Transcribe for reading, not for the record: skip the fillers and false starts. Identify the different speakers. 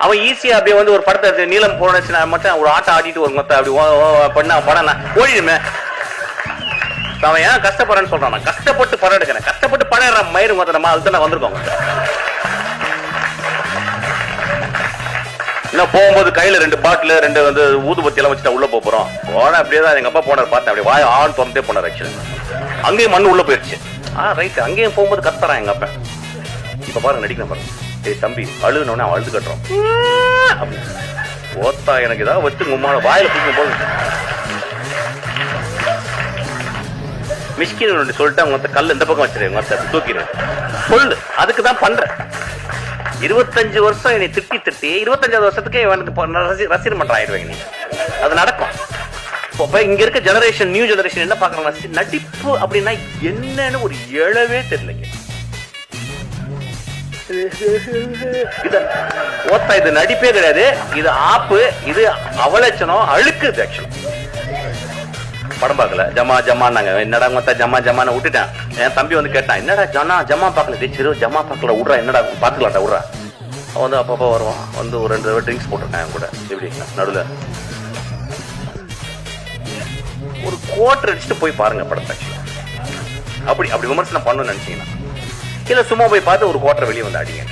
Speaker 1: அவன் ஈஸியா அப்படியே வந்து ஒரு படத்தை நீளம் போனச்சுன்னா மட்டும் ஒரு ஆட்டம் ஆடிட்டு ஒரு மொத்தம் அப்படி பண்ணா படம் ஓடிடுமே. அவன் ஏன் கஷ்டப்படுறேன்னு சொல்றான். நான் கஷ்டப்பட்டு படம் எடுக்கிறேன், கஷ்டப்பட்டு படம் மயிறு மொத்த நம்ம அதுதான் வந்திருக்கோங்க. இன்னும் போகும்போது கையில 2 பாட்டில் 2 வந்து ஊதுபத்தி எல்லாம் வச்சுட்டா உள்ள போறோம். போன அப்படியே தான் எங்க அப்பா போனார் பார்த்தேன். அப்படியே வாய் ஆன் தோந்தே போனார். ஆக்சுவலி அங்கேயும் மண்ணு உள்ள போயிடுச்சு. ரைட், அங்கேயும் போகும்போது கத்துறான் எங்க அப்பா. இப்ப பாருங்க நடிக்கிறேன் பாருங்க. ஏய் தம்பி அழுதுனோடனே அவன் அழுது கட்டுறோம். ஓத்தா எனக்கு ஏதாவது வச்சு உம்மான வாயில தூக்கும் போது மிஷ்கின் சொல்லிட்டு அவங்க கல் இந்த பக்கம் வச்சிருக்கேன் தூக்கிடுவேன் சொல்லு. அதுக்கு தான் பண்றேன். 25 வருஷம் என்னை திட்டி 25வது வருஷத்துக்கு இவனுக்கு ரசிகர் மன்றம் ஆயிடுவேங்க. நீ அது நடக்கும். இங்க இருக்க ஜெனரேஷன், நியூ ஜெனரேஷன் என்ன பாக்குறாங்க, நடிப்பு அப்படின்னா என்னன்னு ஒரு எழவே தெரியலைங்க. இது நடிப்பே கிடையாது, இது ஆப்பு, இது அவலட்சணம், அழுக்குது. ஆக்சுவலா படம் பார்க்கல, ஜமா ஜமான்னாங்க. என்னடா மொத்த ஜமா ஜமான்னு விட்டுட்டேன். என் தம்பி வந்து கேட்டான், என்னடா ஜமா பார்க்கல. சரி ஜமா பார்க்கல விட்றா, என்னடா பார்த்துக்கலாம்டா விட்றா. அவன் வந்து அப்பப்போ வருவான், வந்து ஒரு 2 தடவை ட்ரிங்க்ஸ் போட்டிருக்கேன் என் கூட. எப்படி நடுவில் ஒரு குவார்டர் அடிச்சுட்டு போய் பாருங்க படத்தை. அப்படி விமர்சனம் பண்ணணும்னு நினைச்சீங்கன்னா இல்ல சும்மா போய் பார்த்து ஒரு குவார்டர் வெளியே வந்து அடிங்க.